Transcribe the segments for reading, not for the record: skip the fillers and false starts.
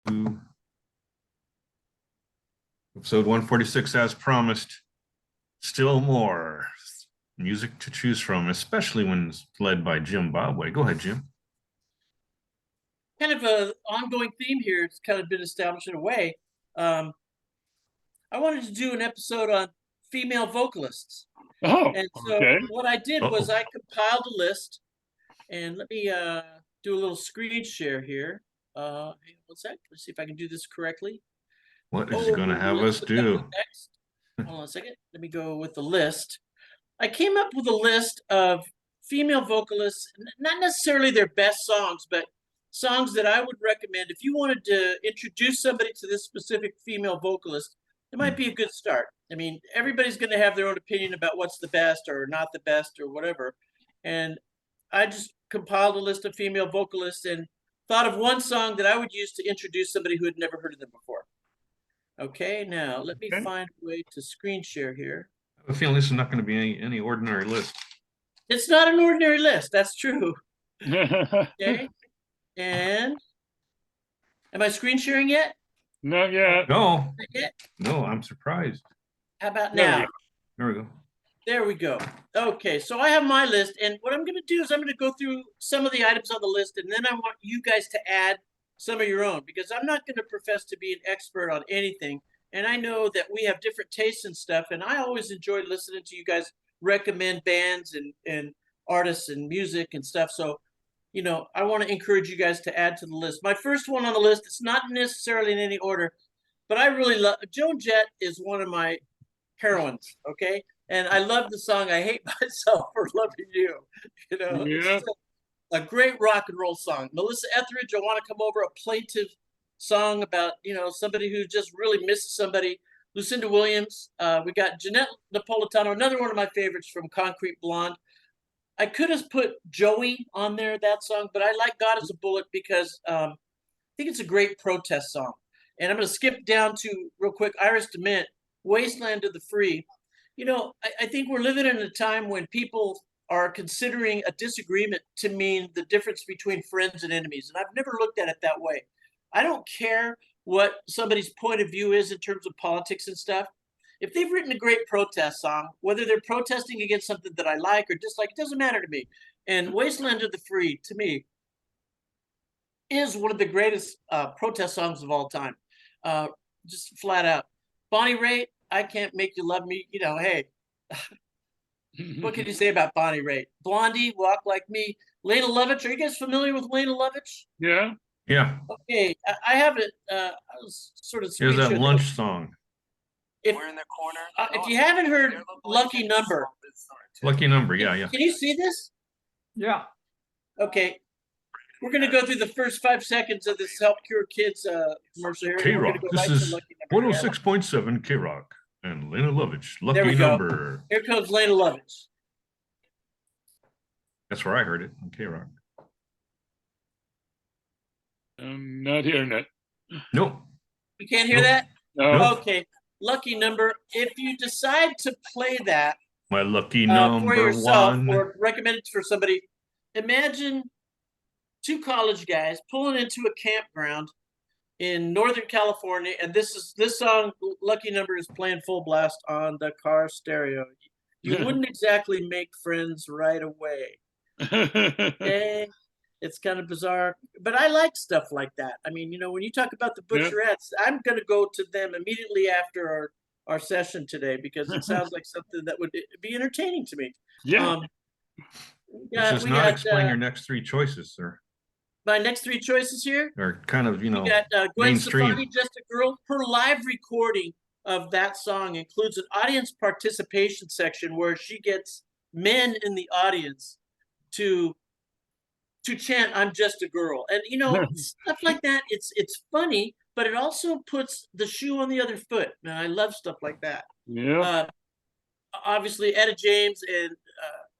to episode 146, as promised. Still more music to choose from, especially when it's led by Jim Babwe. Go ahead, Jim. Kind of an ongoing theme here. It's kind of been established in a way. I wanted to do an episode on female vocalists. Oh, and so okay. what I did was I compiled a list, and let me do a little screen share here. Hang on one sec. Let's see if I can do this correctly. What is he going to have us do? Next. Hold on a second. Let me go with the list. I came up with a list of female vocalists, not necessarily their best songs, but songs that I would recommend. If you wanted to introduce somebody to this specific female vocalist, it might be a good start. I mean, everybody's going to have their own opinion about what's the best or not the best or whatever. And I just compiled a list of female vocalists and thought of one song that I would use to introduce somebody who had never heard of them before. Okay, now let me find a way to screen share here. I have a feeling this is not going to be any ordinary list. It's not an ordinary list. That's true. Okay. And am I screen sharing yet? Not yet. No. Not yet? No, I'm surprised. How about now? There we go. There we go. Okay, so I have my list, and what I'm going to do is I'm going to go through some of the items on the list, and then I want you guys to add some of your own, because I'm not going to profess to be an expert on anything, and I know that we have different tastes and stuff, and I always enjoy listening to you guys recommend bands and artists and music and stuff. So, you know, I want to encourage you guys to add to the list. My first one on the list, it's not necessarily in any order, but I really love Joan Jett is one of my heroines, okay? And I love the song I Hate Myself for Loving You. You know, Yeah. a great rock and roll song. Melissa Etheridge, I Want to Come Over, a plaintive song about, you know, somebody who just really misses somebody. Lucinda Williams. We got Jeanette Napolitano, another one of my favorites from Concrete Blonde. I could have put Joey on there, that song, but I like God is a Bullet because I think it's a great protest song. And I'm going to skip down to, real quick, Iris DeMent, Wasteland of the Free. You know, I think we're living in a time when people are considering a disagreement to mean the difference between friends and enemies. And I've never looked at it that way. I don't care what somebody's point of view is in terms of politics and stuff. If they've written a great protest song, whether they're protesting against something that I like or dislike, it doesn't matter to me. And Wasteland of the Free, to me, is one of the greatest protest songs of all time. Just flat out. Bonnie Raitt, I Can't Make You Love Me. You know, hey, what can you say about Bonnie Raitt? Blondie, Walk Like Me. Lena Lovitch, are you guys familiar with Lena Lovitch? Yeah. Yeah. Okay, I have it. I was sort of. Here's that lunch song. We're in the corner. If you haven't heard Lucky Number. Lucky Number, yeah. Can you see this? Yeah. Okay. We're going to go through the first 5 seconds of this Help Cure Kids commercial here. K-Rock. This is 106.7 K-Rock and Lena Lovitch. Lucky Number. Here comes Lena Lovitch. That's where I heard it, on K-Rock. I'm not hearing it. Nope. You can't hear that? No. Okay. Lucky Number. If you decide to play that My lucky number for yourself one. or recommend it for somebody, imagine two college guys pulling into a campground in Northern California, and this song, Lucky Number, is playing full blast on the car stereo. You wouldn't exactly make friends right away. Okay? It's kind of bizarre, but I like stuff like that. I mean, you know, when you talk about the Butcherettes, I'm going to go to them immediately after our session today because it sounds like something that would be entertaining to me. Yeah. This does not explain your next three choices, sir. My next three choices here? They're kind of, you know, we got Gwen mainstream. Stefani, Just a Girl. Her live recording of that song includes an audience participation section where she gets men in the audience to chant "I'm just a girl," and you know, stuff like that. It's funny, but it also puts the shoe on the other foot. And I love stuff like that. Yeah. Obviously, Etta James and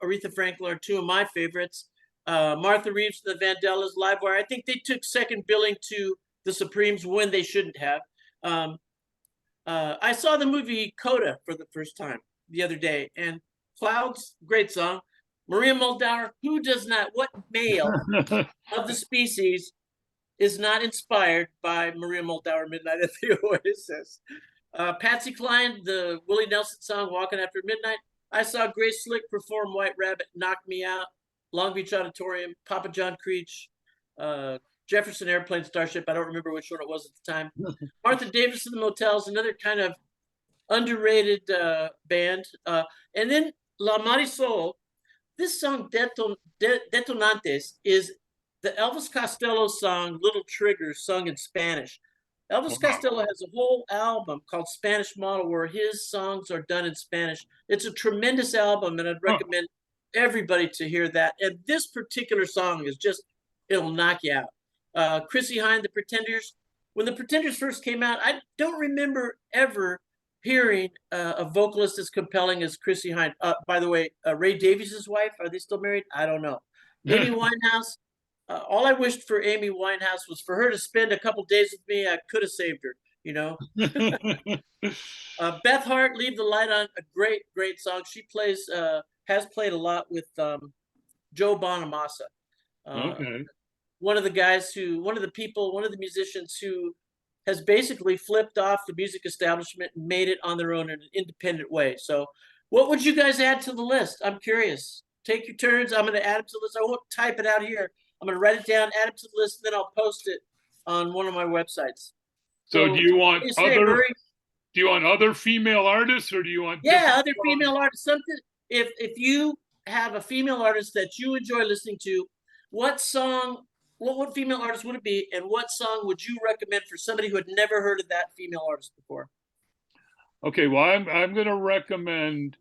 Aretha Franklin are two of my favorites. Martha Reeves, the Vandellas, Livewire. I think they took second billing to the Supremes when they shouldn't have. I saw the movie Coda for the first time the other day, and Clouds, great song. Maria Muldaur, who does not, what male of the species is not inspired by Maria Muldaur Midnight at the Oasis. Patsy Cline, the Willie Nelson song Walking After Midnight. I saw Grace Slick perform White Rabbit, Knock Me Out, Long Beach Auditorium, Papa John Creech, Jefferson Airplane Starship. I don't remember which one it was at the time. Martha Davis and the Motels, another kind of underrated band. And then La Marisol, this song Detonantes is the Elvis Costello song Little Triggers sung in Spanish. Elvis Costello has a whole album called Spanish Model where his songs are done in Spanish. It's a tremendous album, and I'd recommend everybody to hear that. And this particular song is just, it'll knock you out. Chrissie Hynde, The Pretenders. When The Pretenders first came out, I don't remember ever hearing a vocalist as compelling as Chrissie Hynde. By the way, Ray Davies' wife, are they still married? I don't know. Amy Winehouse. All I wished for Amy Winehouse was for her to spend a couple days with me. I could have saved her, you know. Beth Hart, Leave the Light On, a great, great song. She plays, has played a lot with Joe Bonamassa. Okay. One of the musicians who has basically flipped off the music establishment and made it on their own in an independent way. So what would you guys add to the list? I'm curious. Take your turns. I'm going to add them to the list. I won't type it out here. I'm going to write it down, add it to the list, and then I'll post it on one of my websites. So do you want Murray? Do you want other female artists, or do you want other female artists? Something. If you have a female artist that you enjoy listening to, what song? What female artist would it be, and what song would you recommend for somebody who had never heard of that female artist before? Okay, well, I'm going to recommend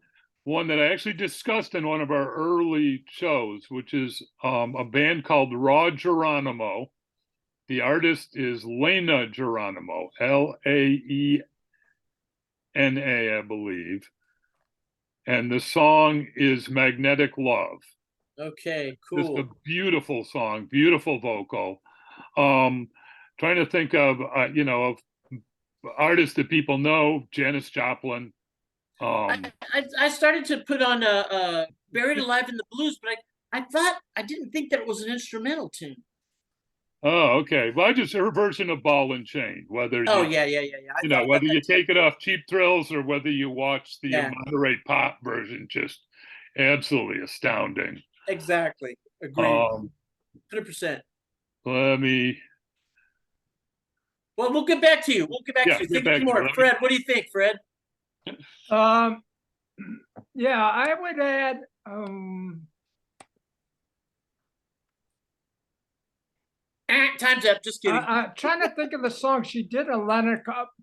one that I actually discussed in one of our early shows, which is a band called Raw Geronimo. The artist is Lena Geronimo, Laena, I believe. And the song is Magnetic Love. Okay, cool. Just a beautiful song, beautiful vocal. Trying to think of, of artists that people know, Janis Joplin. I started to put on Buried Alive in the Blues, but I didn't think that it was an instrumental tune. Oh, okay. Well, I just her version of Ball and Chain. Whether whether you take it off Cheap Thrills or whether you watch the Monterey Pop version, just absolutely astounding. Exactly. Agreed. 100%. Let me. Well, we'll get back to you. Think more. Fred, what do you think, Fred? Yeah, I would add time's up. Just kidding. Trying to think of the song she did.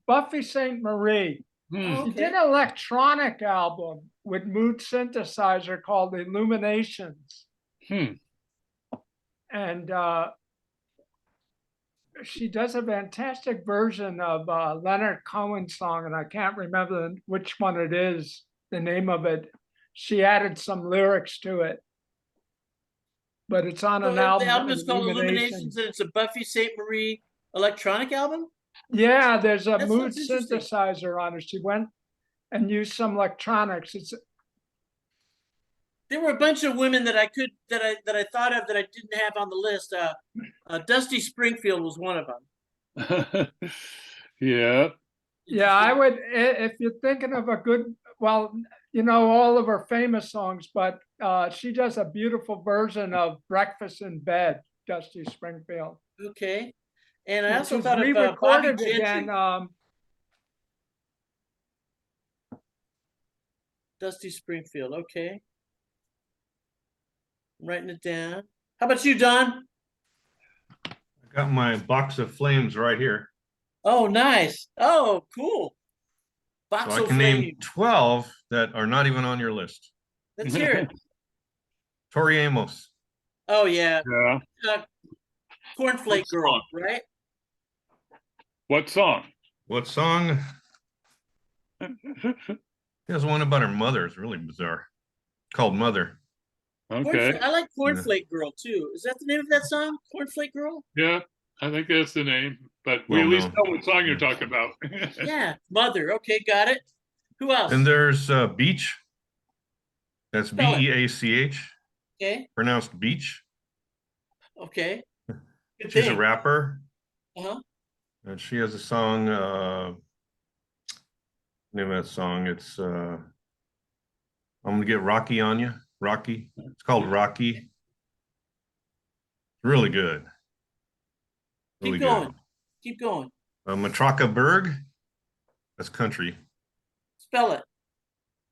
Buffy St. Marie. She did an electronic album with mood synthesizer called Illuminations. And she does a fantastic version of Leonard Cohen's song, and I can't remember which one it is, the name of it. She added some lyrics to it, but it's on an album. The album is called Illuminations, and it's a Buffy St. Marie electronic album? Yeah, there's a mood synthesizer on it. She went and used some electronics. There were a bunch of women that I thought of that I didn't have on the list. Dusty Springfield was one of them. Yeah. Yeah, I would, if you're thinking of a good, well, all of her famous songs, but she does a beautiful version of Breakfast in Bed, Dusty Springfield. Okay. And I also thought of Bobby Gentry. Again, Dusty Springfield. Okay. I'm writing it down. How about you, Don? I got my box of flames right here. Oh, nice. Oh, cool. So I can name 12 that are not even on your list. Let's hear it. Tori Amos. Oh, yeah. Yeah. Cornflake Girl, right? What song? What song? There's one about her mother. It's really bizarre. Called Mother. Okay. I like Cornflake Girl too. Is that the name of that song? Cornflake Girl? Yeah, I think that's the name. But we at least know what song you're talking about. Yeah, Mother. Okay, got it. Who else? And there's Beach. That's B-E-A-C-H. Okay. Pronounced Beach. Okay. She's a rapper. Uh-huh. And she has a song, name of that song, it's I'm gonna get Rocky on you. Rocky. It's called Rocky. Really good. Really Keep going. good. Keep going. Matraka Berg. That's country. Spell it,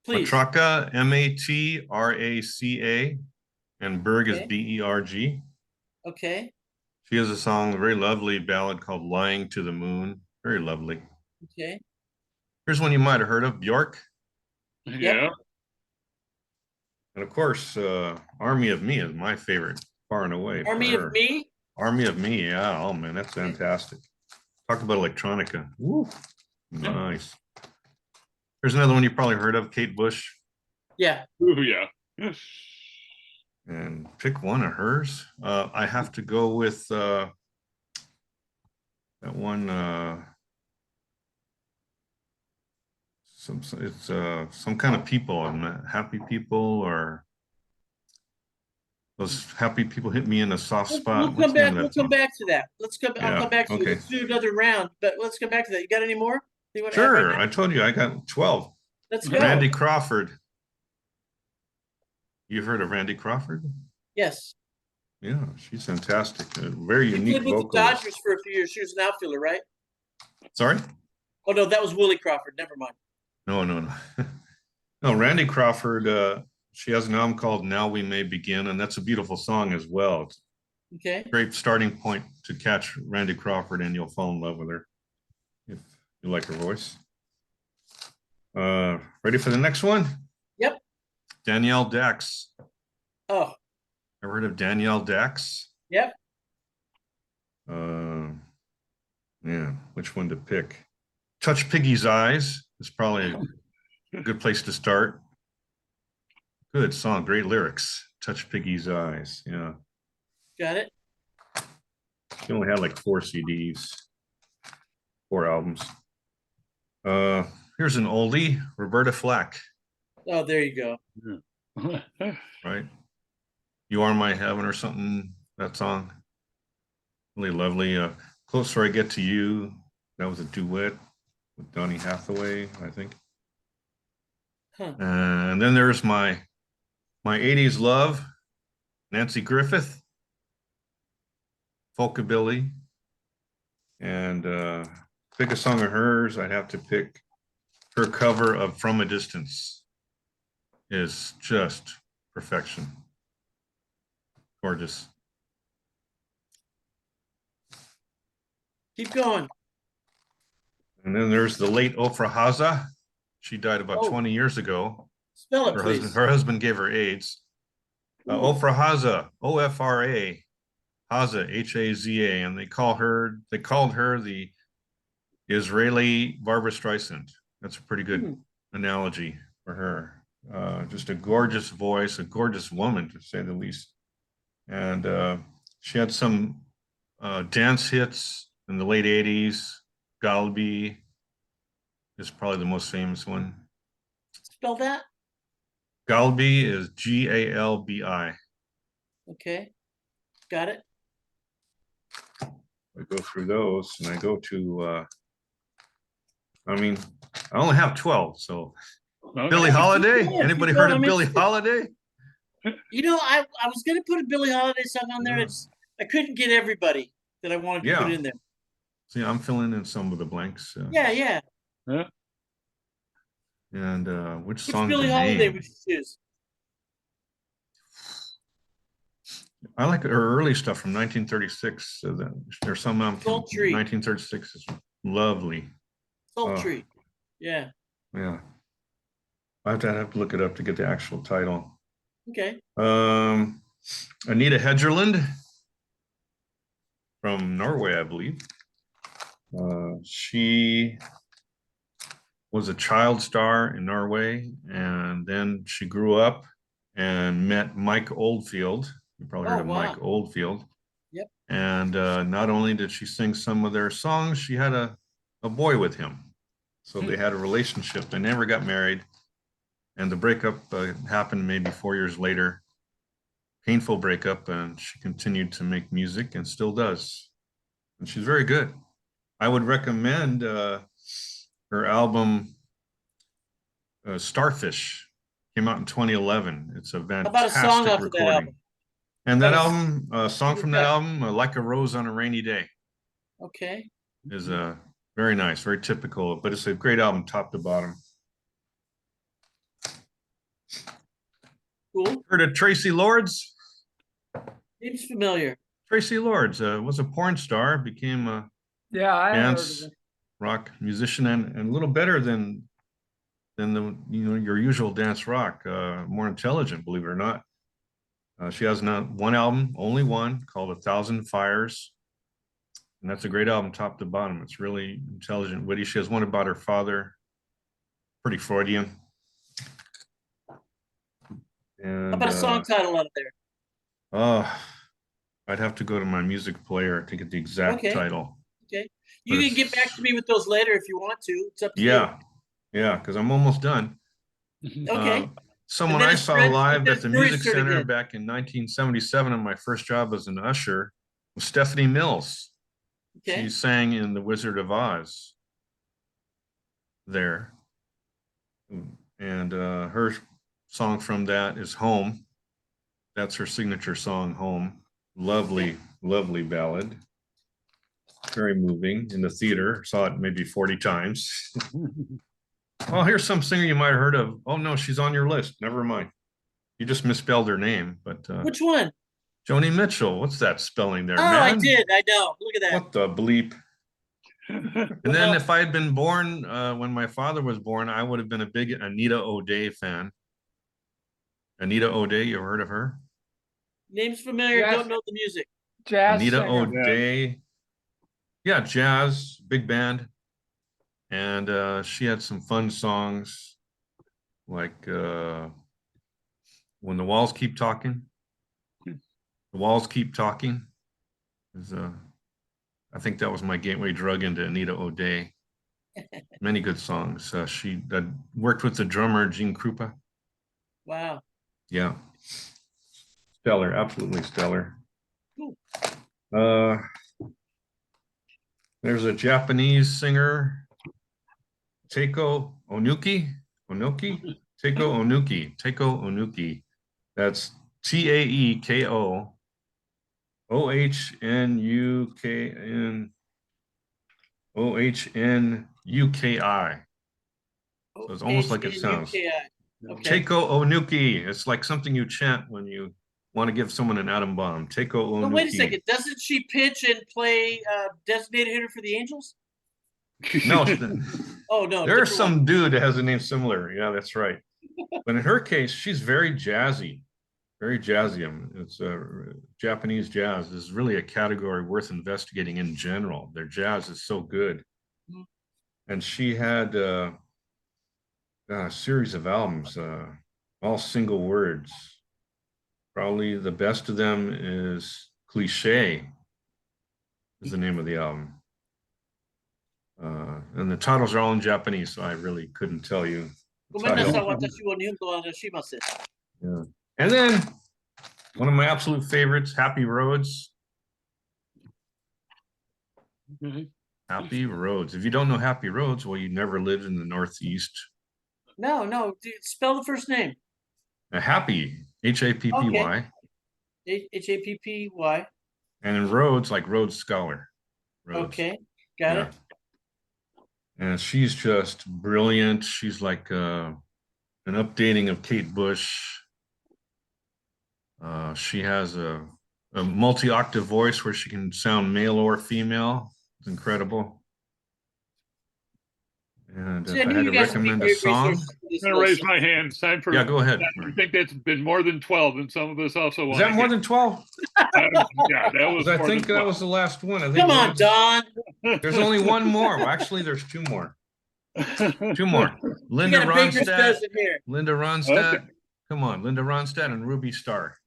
please. Matraka, Matraca, and Berg is Okay. Berg. Okay. She has a song, a very lovely ballad called Lying to the Moon. Very lovely. Okay. Here's one you might have heard of, Bjork. Yeah. And of course, Army of Me is my favorite, far and away. Army of Me. Army of Me, yeah. Oh man, that's fantastic. Talk about electronica. Woo. Nice. There's another one you probably heard of, Kate Bush. Yeah. Ooh, yeah. And pick one of hers. I have to go with that one. It's some kind of people, happy people, or those happy people hit me in a soft spot. We'll come back. We'll come back to that. Let's come. I'll Yeah, come back to you. okay. Let's do another round, but let's come back to that. You got any more? You want to add Sure, right now? I told you I got 12. Let's go. Randy Crawford. You've heard of Randy Crawford? Yes. Yeah, she's fantastic. A very She unique played with the vocalist. Dodgers for a few years. She was an outfielder, right? Sorry? Oh no, that was Willie Crawford. Never mind. No. No, Randy Crawford, she has an album called Now We May Begin, and that's a beautiful song as well. It's Okay. a great starting point to catch Randy Crawford, and you'll fall in love with her if you like her voice. Ready for the next one? Yep. Danielle Dax. Oh. Ever heard of Danielle Dax? Yep. Yeah, which one to pick? Touch Piggy's Eyes is probably a good place to start. Good song, great lyrics. Touch Piggy's Eyes, yeah. Got it. She only had like 4 CDs, 4 albums. Here's an oldie, Roberta Flack. Oh, there you go. Right? You Are My Heaven or something, that song. Really lovely. Closer I Get to You, that was a duet with Donny Hathaway, I think. Huh. And then there's my 80s love, Nancy Griffith, Folkabilly. And pick a song of hers, I'd have to pick her cover of From a Distance. Is just perfection. Gorgeous. Keep going. And then there's the late Ofra Haza. She died about 20 years ago. Spell it, please. Her husband gave her AIDS. Ofra Haza, O-F-R-A, Haza, H-A-Z-A, and they called her the Israeli Barbara Streisand. That's a pretty good analogy for her. Just a gorgeous voice, a gorgeous woman, to say the least. And she had some dance hits in the late 80s. Galbi is probably the most famous one. Spell that. Galbi is Galbi. Okay. Got it. I go through those and I go to, I only have 12, so. Okay. Billie Holiday? Yeah, Anybody keep heard going. of Billie Holiday? You know, I was going to put a Billie Holiday song on there. Yeah. I couldn't get everybody that I wanted to put in there. See, I'm filling in some of the blanks. Yeah. And which Which song? Billie Holiday would you choose? I like her early stuff from 1936. There's some from Sultry. 1936 is lovely. Sultry. Yeah. Yeah. I have to look it up to get the actual title. Okay. Anita Hedgerland from Norway, I believe. She was a child star in Norway, and then she grew up and met Mike Oldfield. You probably heard of Mike Oldfield. Yep. And not only did she sing some of their songs, she had a boy with him. So they had a relationship. They never got married. And the breakup happened maybe 4 years later. Painful breakup, and she continued to make music and still does. and she's very good. I would recommend her album Starfish. Came out in 2011. It's a How about a song fantastic off of that recording. album? And that That was- album, a song from that Yeah. album, Like a Rose on a Rainy Day, Okay. is very nice, very typical, but it's a great album top to bottom. Cool. Heard of Tracy Lords? Seems familiar. Tracy Lords was a porn star, became a Yeah, I heard of dance it. rock musician, and a little better than the your usual dance rock, more intelligent, believe it or not. She has now one album, only one, called 1,000 Fires. And that's a great album, top to bottom. It's really intelligent, witty. She has one about her father, pretty Freudian. And How about a song title out of there? I'd have to go to my music player to get the exact Okay. title. Okay. You But can get back to me with those later if you want to. It's up to Yeah, yeah, because I'm almost done. you. Okay. Someone And then I it's saw Fred- live and then at the Fred's Music turn Center again. back in 1977, and my first job as an usher was Stephanie Mills. Okay. She sang in The Wizard of Oz there. And her song from that is Home. That's her signature song, Home. Lovely, lovely ballad. Very moving in the theater. Saw it maybe 40 times. Oh, here's some singer you might have heard of. Oh, no, she's on your list. Never mind. You just misspelled her name, but Which one? Joni Mitchell. What's that spelling there, Oh, man? I did. I know. Look at that. What the bleep? And then if I had been born when my father was born, I would have been a big Anita O'Day fan. Anita O'Day, you ever heard of her? Name's familiar. Yes. Don't know the music. Jazz Anita singer. O'Day. Yeah, jazz, big band. And she had some fun songs like When the Walls Keep Talking. The Walls Keep Talking. Is I think that was my gateway drug into Anita O'Day. Many good songs. She worked with the drummer Gene Krupa. Wow. Yeah. Stellar, absolutely stellar. Cool. There's a Japanese singer, Teiko Onuki. Teiko Onuki. That's Taeko Ohnuki. So it's almost like it sounds. HNUKI. Okay. Teiko Onuki. It's like something you chant when you want to give someone an atom bomb. Teiko Onuki. No, wait a second. Doesn't she pitch and play designated hitter for the Angels? No, Oh no. there's different some one. dude that has a name similar. Yeah, that's right. But in her case, she's very jazzy. Very jazzy. It's Japanese jazz is really a category worth investigating in general. Their jazz is so good. Mhm. And she had a series of albums, all single words. Probably the best of them is Cliche, is the name of the album. And the titles are all in Japanese, so I really couldn't tell you. the ごめんなさい。 title. 私は日本語はしません。 Yeah. And then one of my absolute favorites, Happy Roads. Mhm. Happy Roads. If you don't know Happy Roads, well, you never lived in the Northeast. No, no. Spell the first name. Happy, Happy. Happy. And in Rhodes, like Rhodes Scholar. Rhodes. Okay. Got Yeah. it. And she's just brilliant. She's like an updating of Kate Bush. She has a multi-octave voice where she can sound male or female. It's incredible. And See, if I I knew had you to guys would be recommend a great song, resources for this I'm gonna raise list. my hand. It's time for. yeah, go ahead. I think that's been more than 12, and some of us also Is want. that more than 12? Yeah, that was. I more think than that was the last one. I think Come on, Rhodes- Don. There's only one more. Well, actually, there's two more. 12. Two more. We Linda got a baker's Ronstadt. dozen here. Linda Ronstadt. Okay. Come on, Linda Ronstadt and Ruby Starr.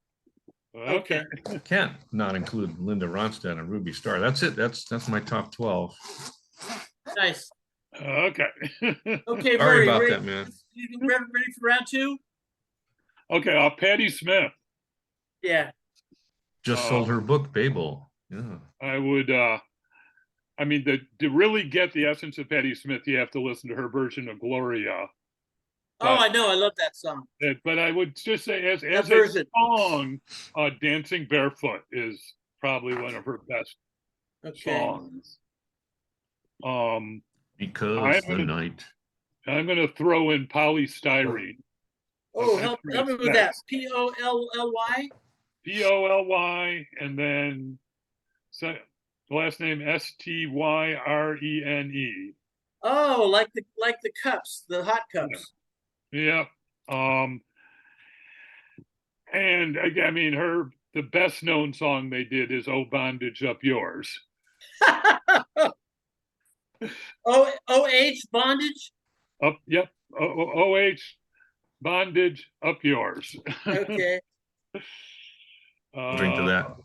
Okay. Can't not include Linda Ronstadt and Ruby Starr. That's it. That's my top 12. Nice. Okay. Okay, Sorry Murray, about ready, that, man. you ready for round two? Okay. Patti Smith. Yeah. Just sold her book, Babel. Yeah. I would I mean, to really get the essence of Patti Smith, you have to listen to her version of Gloria. Oh, I know. I love that song. But I would just say, as a version. song, "Dancing Barefoot" is probably one of her best songs. Because the night. I'm going to throw in Polystyrene. Oh, help me with that. Polly. Poly, and then last name Styrene. Oh, like the cups, the hot cups. Yeah. And I mean, the best known song they did is "Oh Bondage Up Yours." OH bondage. Yep. OH bondage up yours. Okay. Drink to that.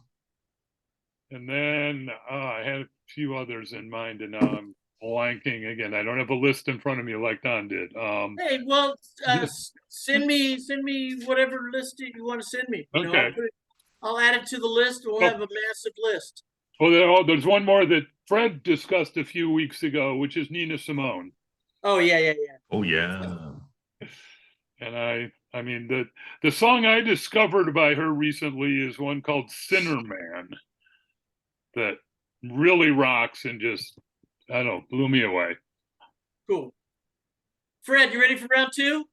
And then I had a few others in mind, and now I'm blanking again. I don't have a list in front of me like Don did. Hey, well, send me whatever list you want to send me. You know, Okay. I'll add it to the list, and we'll have a massive list. Well, there's one more that Fred discussed a few weeks ago, which is Nina Simone. Oh yeah. Oh yeah. And I mean, the song I discovered by her recently is one called "Sinner Man," that really rocks and just, I don't know, blew me away. Cool. Fred, you ready for round 2?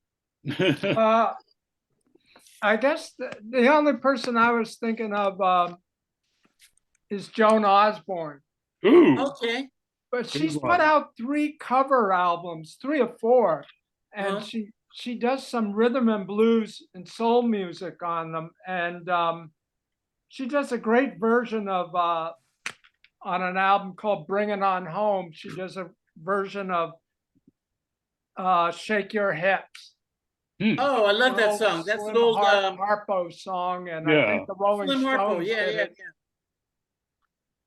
I guess the only person I was thinking of is Joan Osborne. Ooh. Okay. But she's put out 3 cover albums, 3 or 4, and she does some rhythm and blues and soul music on them, and she does a great version of on an album called "Bring It On Home." She does a version of "Shake Your Hips." Oh, I love that song. That's Slim an old Harpo song, and I think the Rolling Slim Stones Harpo. did Yeah. it.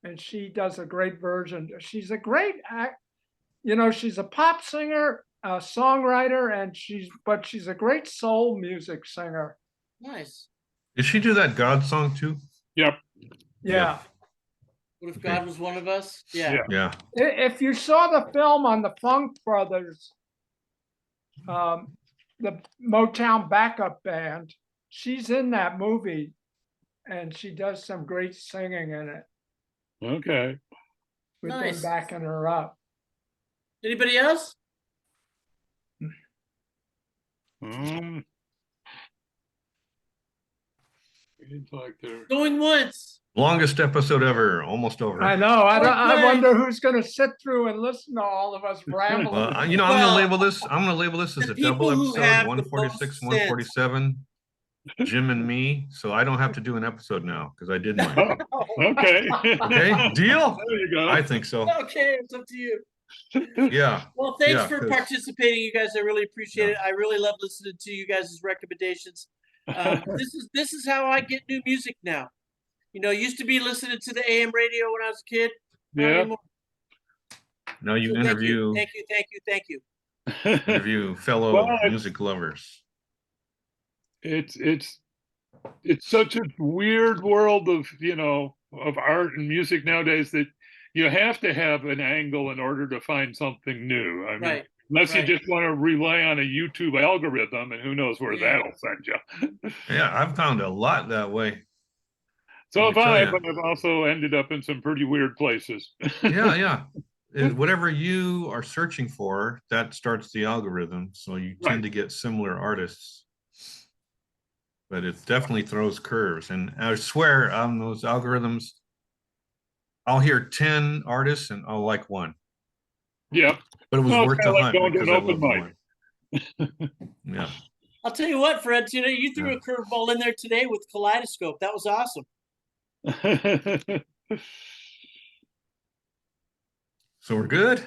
And she does a great version. She's a great she's a pop singer, a songwriter, and she's a great soul music singer. Nice. Did she do that God song too? Yep. Yeah. What if God was one of us? Yeah. Yeah. If you saw the film on the Funk Brothers, the Motown backup band, she's in that movie, and she does some great singing in it. Okay. With Nice. them backing her up. Anybody else? Going once. Longest episode ever, almost over. I know. I wonder who's going to sit through and listen to all of us ramble. I'm gonna label this. I'm gonna label this as a double episode. 146, 147. Jim and me. So I don't have to do an episode now because I did mine. Okay. Okay. Deal. There you go. I think so. Okay, it's up to you. Yeah. Well, thanks for participating, you guys. I really appreciate it. I really love listening to you guys' recommendations. This is how I get new music now. You know, used to be listening to the AM radio when I was a kid. Yeah. Now you interview. Thank you. Interview fellow music lovers. It's such a weird world of of art and music nowadays that you have to have an angle in order to find something new. I mean, unless you just want to rely on a YouTube algorithm, and who knows where that'll send you. Yeah, I've found a lot that way. So have I, but I've also ended up in some pretty weird places. Yeah. Whatever you are searching for, that starts the algorithm. So you tend to get similar artists. But it definitely throws curves. And I swear on those algorithms, I'll hear 10 artists and I'll like one. Yeah. But it was worth the hunt because I love one. Yeah. I'll tell you what, Fred, you threw a curveball in there today with Kaleidoscope. That was awesome. So we're good?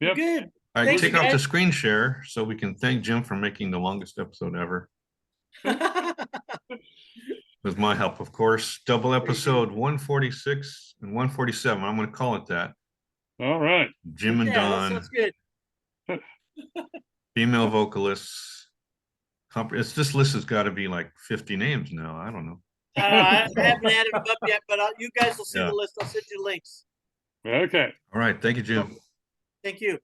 Yep. Good. All right, take off the screen share so we can thank Jim for making the longest episode ever. With my help, of course. Double episode 146 and 147. I'm going to call it that. All right. Jim and Don. That sounds good. Female vocalists. This list has got to be like 50 names now. I don't know. I haven't added them up yet, but you guys will see the list. I'll send you links. Okay. All right, thank you, Jim. Thank you.